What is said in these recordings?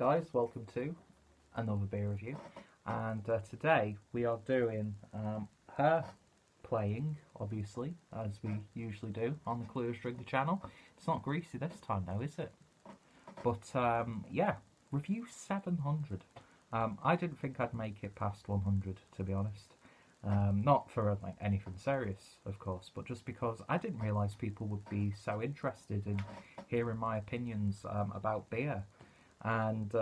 guys, welcome to another beer review, and today we are doing her playing, obviously, as we usually do on the Clueless Drinker channel. It's not greasy this time though, is it? But yeah, review 700. I didn't think I'd make it past 100, to be honest. Not for like anything serious, of course, but just because I didn't realise people would be so interested in hearing my opinions about beer. And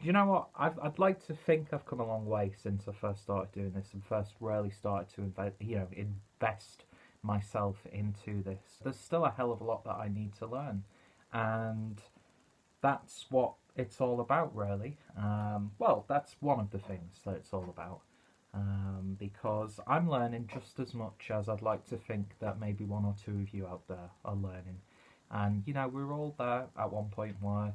you know what? I'd like to think I've come a long way since I first started doing this and first really started to invest myself into this. There's still a hell of a lot that I need to learn, and that's what it's all about, really. Well, that's one of the things that it's all about. Because I'm learning just as much as I'd like to think that maybe one or two of you out there are learning. And, you know, we were all there at one point where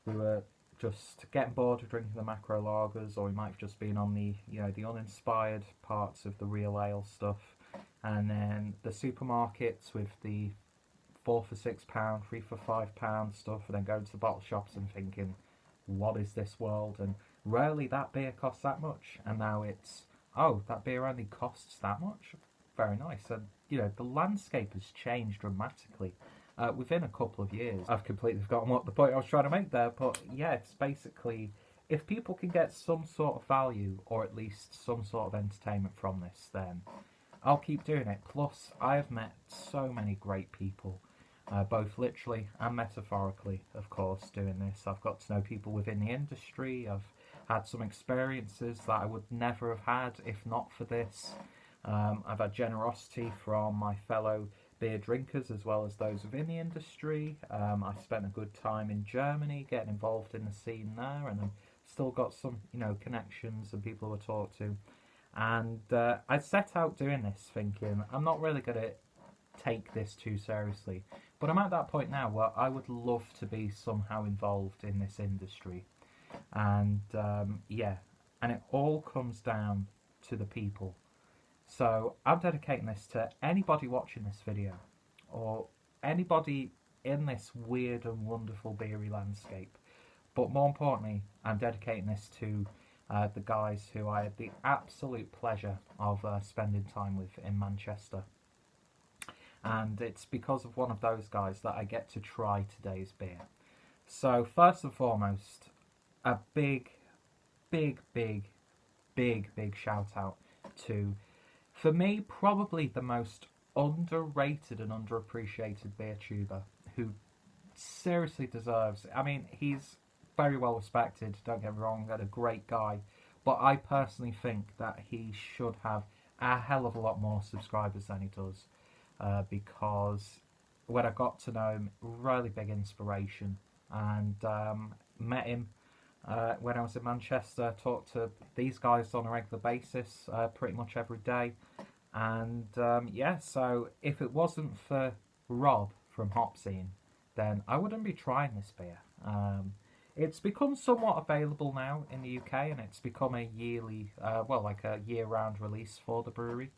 we were just getting bored of drinking the macro lagers, or we might have just been on the, the uninspired parts of the real ale stuff. And then the supermarkets with the 4 for £6, 3 for £5 stuff, and then going to the bottle shops and thinking, what is this world? And rarely that beer costs that much. And now it's, oh, that beer only costs that much? Very nice. And, the landscape has changed dramatically within a couple of years. I've completely forgotten what the point I was trying to make there, but yeah, it's basically, if people can get some sort of value, or at least some sort of entertainment from this, then I'll keep doing it. Plus, I have met so many great people, both literally and metaphorically, of course, doing this. I've got to know people within the industry. I've had some experiences that I would never have had if not for this. I've had generosity from my fellow beer drinkers as well as those within the industry. I spent a good time in Germany getting involved in the scene there, and I've still got some, connections and people who I talk to. And I set out doing this thinking I'm not really going to take this too seriously, but I'm at that point now where I would love to be somehow involved in this industry. And yeah, and it all comes down to the people. So I'm dedicating this to anybody watching this video, or anybody in this weird and wonderful beery landscape. But more importantly, I'm dedicating this to the guys who I had the absolute pleasure of spending time with in Manchester. And it's because of one of those guys that I get to try today's beer. So first and foremost, a big shout out to, for me, probably the most underrated and underappreciated beer tuber, who seriously deserves, I mean, he's very well respected, don't get me wrong, and a great guy, but I personally think that he should have a hell of a lot more subscribers than he does, because when I got to know him, really big inspiration, and met him when I was in Manchester, talked to these guys on a regular basis, pretty much every day. And yeah, so if it wasn't for Rob from Hopzine, then I wouldn't be trying this beer. It's become somewhat available now in the UK, and it's become a yearly, well, like a year-round release for the brewery.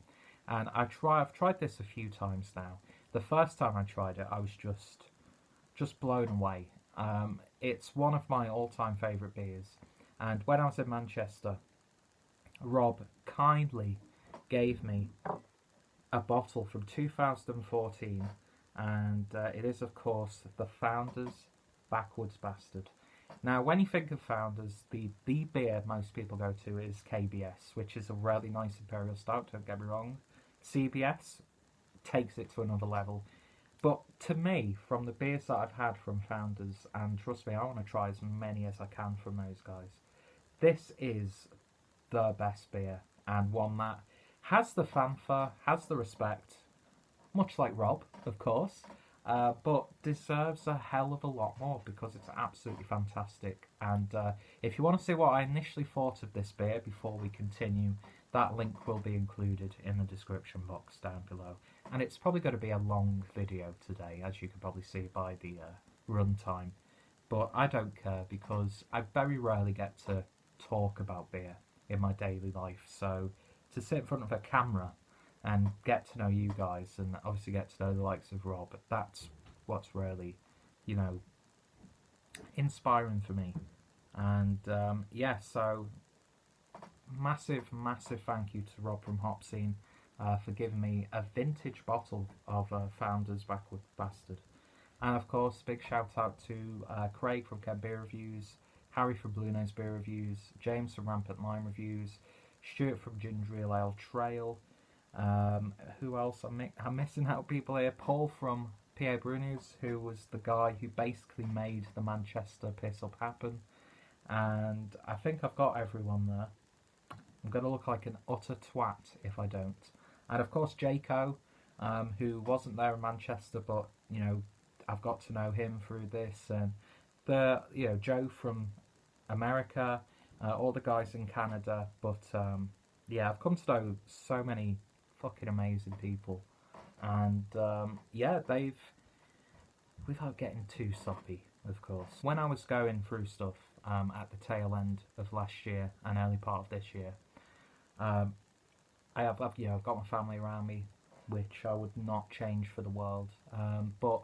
And I've tried this a few times now. The first time I tried it, I was just blown away. It's one of my all-time favourite beers, and when I was in Manchester, Rob kindly gave me a bottle from 2014, and it is, of course, the Founders Backwoods Bastard. Now, when you think of Founders, the beer most people go to is KBS, which is a really nice imperial stout, don't get me wrong. CBS takes it to another level. But to me, from the beers that I've had from Founders, and trust me, I want to try as many as I can from those guys, this is the best beer, and one that has the fanfare, has the respect, much like Rob, of course, but deserves a hell of a lot more because it's absolutely fantastic. And if you want to see what I initially thought of this beer before we continue, that link will be included in the description box down below. And it's probably going to be a long video today, as you can probably see by the runtime. But I don't care, because I very rarely get to talk about beer in my daily life. So to sit in front of a camera and get to know you guys, and obviously get to know the likes of Rob, that's what's really, inspiring for me. And yeah, so massive thank you to Rob from Hopzine for giving me a vintage bottle of Founders Backwoods Bastard. And of course, big shout out to Craig from J BeerVentures, Harry from Bluenose Beer Reviews, James from RampantLionReviews, Stuart from GingRealAleTrail. Who else? I'm missing out people here. Paul from PABrewNews, who was the guy who basically made the Manchester piss up happen. And I think I've got everyone there. I'm going to look like an utter twat if I don't. And of course, Jaco, who wasn't there in Manchester, but you know, I've got to know him through this, and Joe from America, all the guys in Canada. But yeah, I've come to know so many fucking amazing people, and yeah, without getting too soppy, of course. When I was going through stuff at the tail end of last year and early part of this year, I've got my family around me, which I would not change for the world. But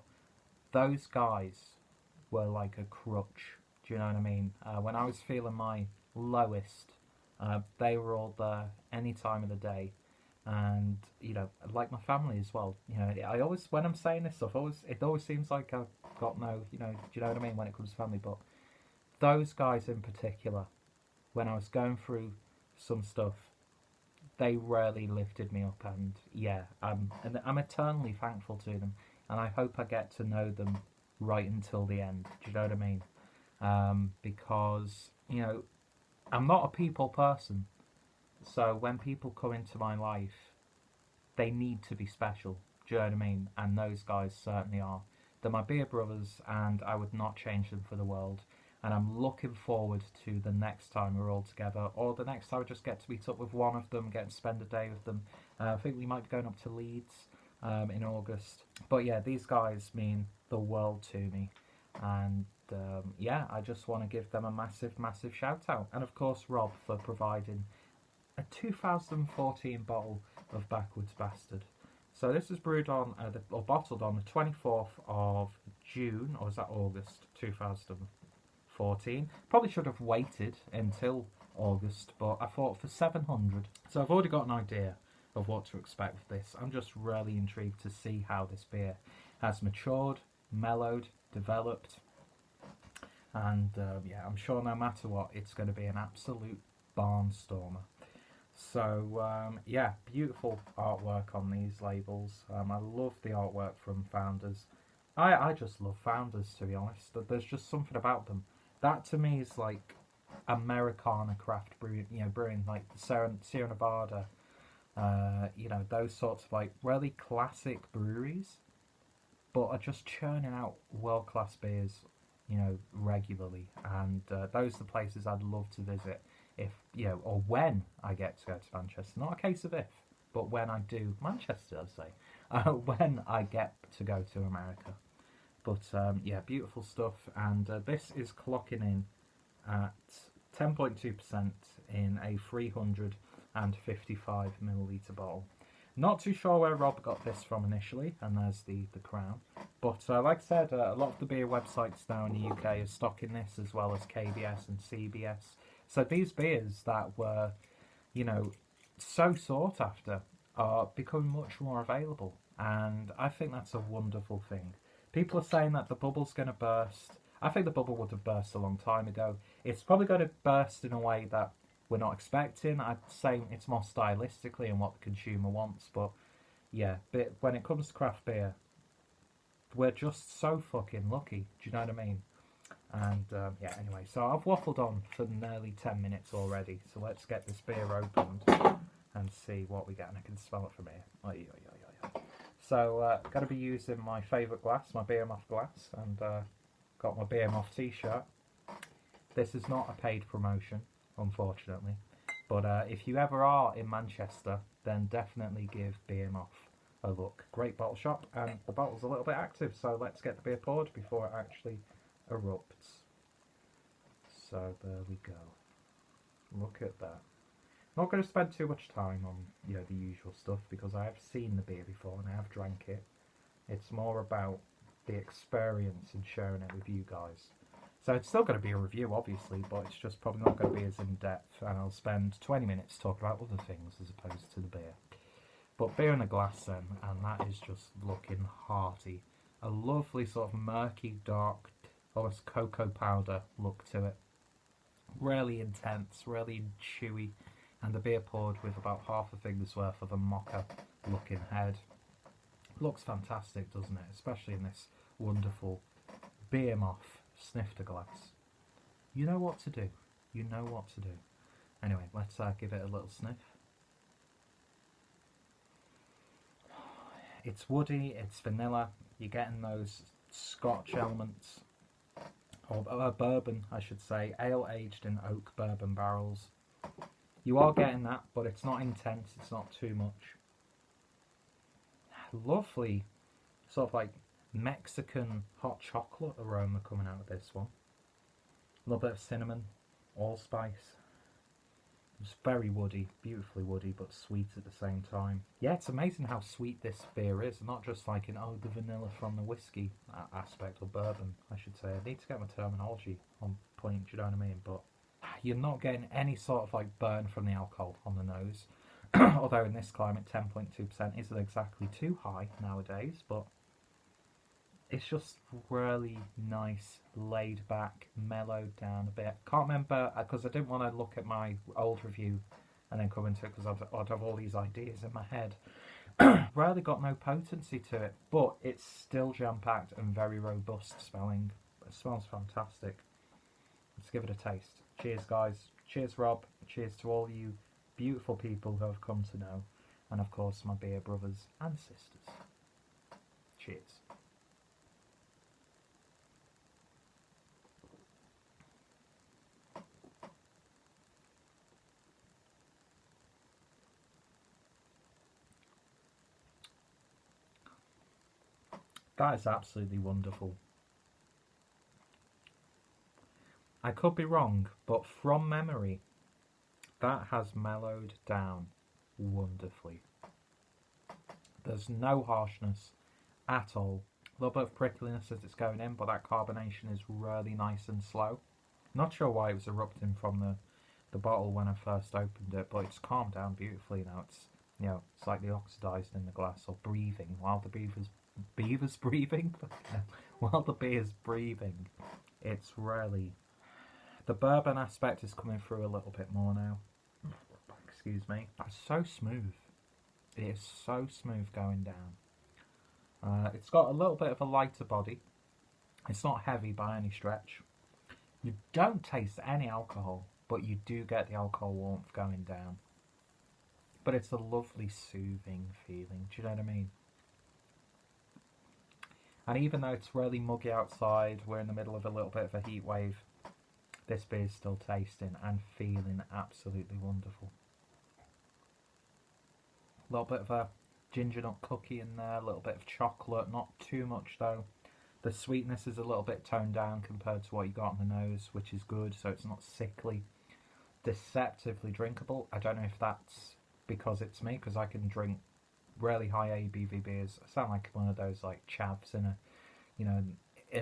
those guys were like a crutch. Do you know what I mean? When I was feeling my lowest, they were all there any time of the day. And you know, like my family as well. You know, I always, when I'm saying this stuff, it always seems like I've got no, do you know what I mean when it comes to family? But those guys in particular, when I was going through some stuff, they really lifted me up, and yeah, I'm eternally thankful to them, and I hope I get to know them right until the end. Do you know what I mean? Because you know, I'm not a people person. So when people come into my life, they need to be special. Do you know what I mean? And those guys certainly are. They're my beer brothers, and I would not change them for the world. And I'm looking forward to the next time we're all together, or the next time I just get to meet up with one of them, get to spend a day with them. I think we might be going up to Leeds in August. But yeah, these guys mean the world to me. And yeah, I just want to give them a massive shout out. And of course, Rob for providing a 2014 bottle of Backwoods Bastard. So this is brewed on, or bottled on the 24th of June, or is that August 2014? Probably should have waited until August, but I thought for 700. So I've already got an idea of what to expect with this. I'm just really intrigued to see how this beer has matured, mellowed, developed. And yeah, I'm sure no matter what, it's going to be an absolute barnstormer. So yeah, beautiful artwork on these labels. I love the artwork from Founders. I just love Founders, to be honest. There's just something about them. That to me is like Americana craft brewing, brewing like Sierra Nevada, those sorts of like really classic breweries, but are just churning out world-class beers, regularly. And those are the places I'd love to visit. If or when I get to go to Manchester, not a case of if, but when I do, Manchester, I say, when I get to go to America. But yeah, beautiful stuff, and this is clocking in at 10.2% in a 355 milliliter bottle. Not too sure where Rob got this from initially, and there's the crown. But like I said, a lot of the beer websites now in the UK are stocking this, as well as KBS and CBS. So these beers that were, so sought after are becoming much more available. And I think that's a wonderful thing. People are saying that the bubble's going to burst. I think the bubble would have burst a long time ago. It's probably going to burst in a way that we're not expecting. I'd say it's more stylistically and what the consumer wants. But yeah, but when it comes to craft beer, we're just so fucking lucky. Do you know what I mean? And yeah, anyway, so I've waffled on for nearly 10 minutes already, so let's get this beer opened and see what we get. And I can smell it from here. So got to be using my favourite glass, my Beer Moth glass, and got my Beer Moth t-shirt. This is not a paid promotion, unfortunately, but if you ever are in Manchester, then definitely give Beer Moth a look. Great bottle shop, and the bottle's a little bit active, so let's get the beer poured before it actually erupts. So there we go. Look at that. Not going to spend too much time on the usual stuff, because I have seen the beer before and I have drank it. It's more about the experience and sharing it with you guys. So it's still going to be a review, obviously, but it's just probably not going to be as in-depth, and I'll spend 20 minutes talking about other things as opposed to the beer. But beer in a glass then, and that is just looking hearty. A lovely sort of murky, dark, almost cocoa powder look to it. Really intense, really chewy, and the beer poured with about half a finger's worth of a mocha looking head. Looks fantastic, doesn't it? Especially in this wonderful beer moth snifter glass. You know what to do. You know what to do. Anyway, let's give it a little sniff. It's woody, it's vanilla. You're getting those Scotch elements, or bourbon, I should say, ale aged in oak bourbon barrels. You are getting that, but it's not intense. It's not too much. Lovely, sort of like Mexican hot chocolate aroma coming out of this one. A little bit of cinnamon, allspice. It's very woody, beautifully woody, but sweet at the same time. Yeah, it's amazing how sweet this beer is. Not just like the vanilla from the whiskey aspect, or bourbon, I should say. I need to get my terminology on point, do you know what I mean? But you're not getting any sort of like burn from the alcohol on the nose. Although in this climate, 10.2% isn't exactly too high nowadays, but it's just really nice, laid back, mellowed down a bit. Can't remember, because I didn't want to look at my old review and then come into it, because I'd have all these ideas in my head. Really got no potency to it, but it's still jam-packed and very robust smelling. It smells fantastic. Let's give it a taste. Cheers, guys. Cheers, Rob. Cheers to all you beautiful people who I've come to know. And, of course, my beer brothers and sisters. Cheers. That is absolutely wonderful. I could be wrong, but from memory, that has mellowed down wonderfully. There's no harshness at all. A little bit of prickliness as it's going in, but that carbonation is really nice and slow. Not sure why it was erupting from the bottle when I first opened it, but it's calmed down beautifully now. It's slightly oxidized in the glass, or breathing while the beaver's breathing. While the beer's breathing, it's really, the bourbon aspect is coming through a little bit more now. Excuse me. It's so smooth. It is so smooth going down. It's got a little bit of a lighter body. It's not heavy by any stretch. You don't taste any alcohol, but you do get the alcohol warmth going down. But it's a lovely, soothing feeling. Do you know what I mean? And even though it's really muggy outside, we're in the middle of a little bit of a heat wave, this beer's still tasting and feeling absolutely wonderful. A little bit of a ginger nut cookie in there, a little bit of chocolate, not too much though. The sweetness is a little bit toned down compared to what you got on the nose, which is good, so it's not sickly. Deceptively drinkable. I don't know if that's because it's me, because I can drink really high ABV beers. I sound like one of those like chavs in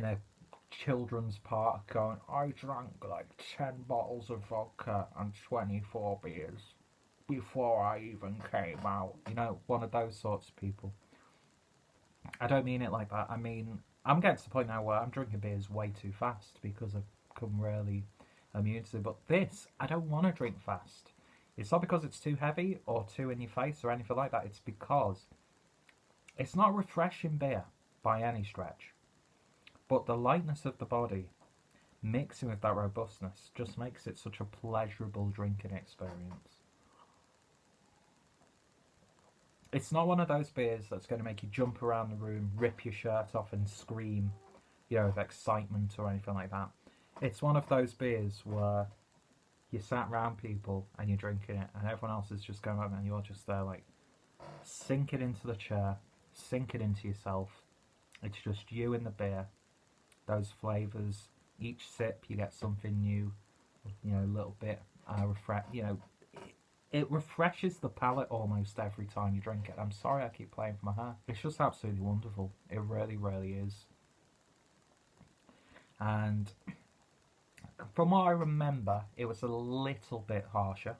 a children's park going, I drank like 10 bottles of vodka and 24 beers before I even came out. One of those sorts of people. I don't mean it like that. I mean, I'm getting to the point now where I'm drinking beers way too fast because I've become really immune to it. But this, I don't want to drink fast. It's not because it's too heavy or too in your face or anything like that. It's because it's not refreshing beer by any stretch. But the lightness of the body, mixing with that robustness, just makes it such a pleasurable drinking experience. It's not one of those beers that's going to make you jump around the room, rip your shirt off and scream, with excitement or anything like that. It's one of those beers where you sat around people and you're drinking it and everyone else is just going up and you're just there like sinking into the chair, sinking into yourself. It's just you and the beer. Those flavours, each sip you get something new, a little bit it refreshes the palate almost every time you drink it. I'm sorry I keep playing with my hair. It's just absolutely wonderful. It really, really is. And from what I remember, it was a little bit harsher,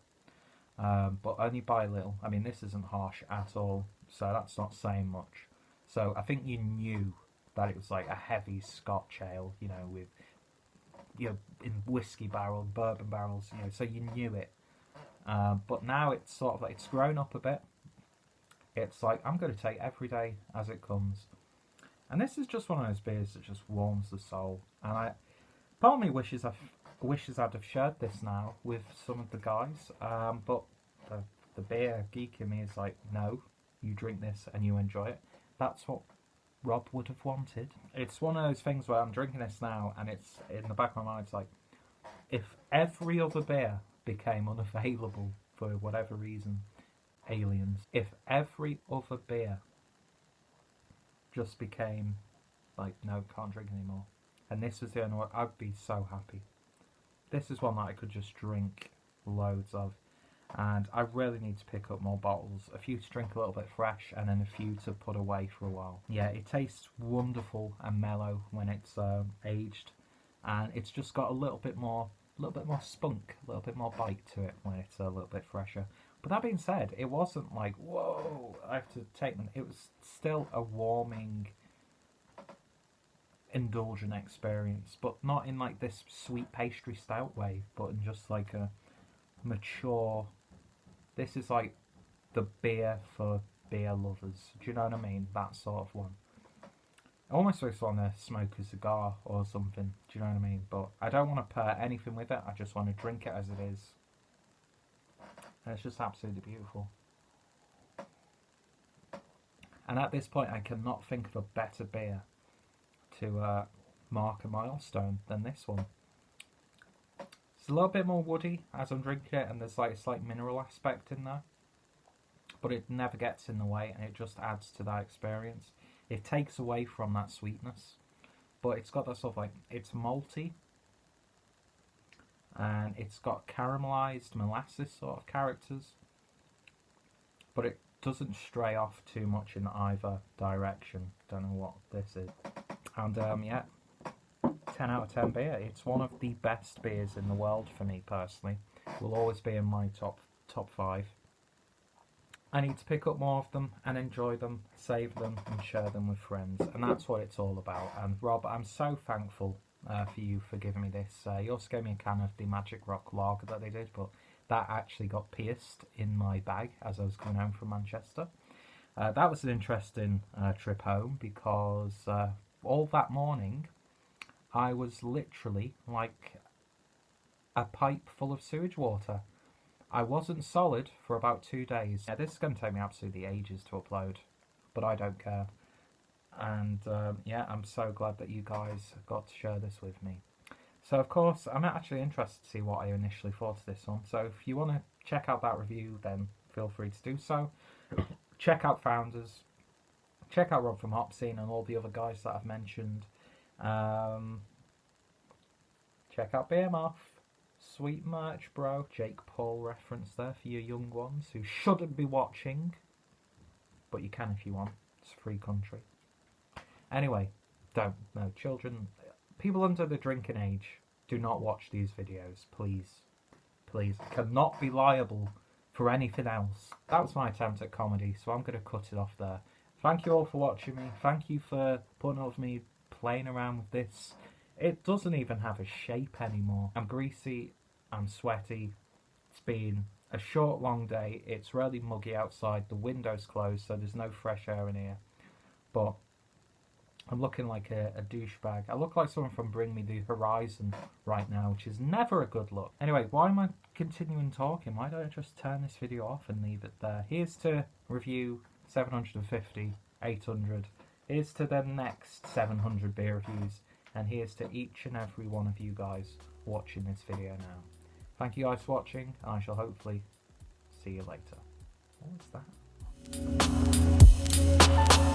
but only by a little. I mean, this isn't harsh at all, so that's not saying much. So I think you knew that it was like a heavy Scotch ale, you know, with, you know, in whiskey barrel, bourbon barrels, you know, so you knew it. But now it's sort of like, it's grown up a bit. It's like, I'm going to take every day as it comes. And this is just one of those beers that just warms the soul. And part of me wishes I'd have shared this now with some of the guys. But the beer geek in me is like, no, you drink this and you enjoy it. That's what Rob would have wanted. It's one of those things where I'm drinking this now, and it's in the back of my mind, it's like, if every other beer became unavailable for whatever reason, aliens, if every other beer just became like, no, can't drink anymore, and this was the only one, I'd be so happy. This is one that I could just drink loads of, and I really need to pick up more bottles, a few to drink a little bit fresh, and then a few to put away for a while. Yeah, it tastes wonderful and mellow when it's aged, and it's just got a little bit more spunk, a little bit more bite to it when it's a little bit fresher. But that being said, it wasn't like, whoa, I have to take them. It was still a warming, indulgent experience, but not in like this sweet pastry stout way, but in just like a mature, this is like the beer for beer lovers. Do you know what I mean? That sort of one. I almost just want to smoke a cigar or something. Do you know what I mean? But I don't want to pair anything with it. I just want to drink it as it is. And it's just absolutely beautiful. And at this point, I cannot think of a better beer to mark a milestone than this one. It's a little bit more woody as I'm drinking it, and there's like a slight mineral aspect in there. But it never gets in the way, and it just adds to that experience. It takes away from that sweetness, but it's got that sort of like, it's malty, and it's got caramelized molasses sort of characters, but it doesn't stray off too much in either direction. Don't know what this is. And yeah, 10 out of 10 beer. It's one of the best beers in the world for me personally. Will always be in my top 5. I need to pick up more of them and enjoy them, save them and share them with friends, and that's what it's all about. And Rob, I'm so thankful for you for giving me this. You also gave me a can of the Magic Rock Lager that they did, but that actually got pierced in my bag as I was coming home from Manchester. That was an interesting trip home, because all that morning I was literally like a pipe full of sewage water. I wasn't solid for about 2 days. Yeah, this is going to take me absolutely ages to upload, but I don't care. And yeah, I'm so glad that you guys got to share this with me. So of course, I'm actually interested to see what I initially thought of this one. So if you want to check out that review, then feel free to do so. Check out Founders. Check out Rob from Hopzine and all the other guys that I've mentioned. Check out Beer Muff. Sweet merch, bro. Jake Paul reference there for your young ones who shouldn't be watching, but you can if you want. It's a free country. Anyway, don't. No, children, people under the drinking age, do not watch these videos, please. Please. Cannot be liable for anything else. That was my attempt at comedy, so I'm going to cut it off there. Thank you all for watching me. Thank you for putting up with me playing around with this. It doesn't even have a shape anymore. I'm greasy, I'm sweaty. It's been a short, long day. It's really muggy outside. The window's closed, so there's no fresh air in here. But I'm looking like a douchebag. I look like someone from Bring Me the Horizon right now, which is never a good look. Anyway, why am I continuing talking? Why don't I just turn this video off and leave it there? Here's to review 750, 800. Here's to the next 700 beer reviews. And here's to each and every one of you guys watching this video now. Thank you guys for watching, and I shall hopefully see you later. What was that?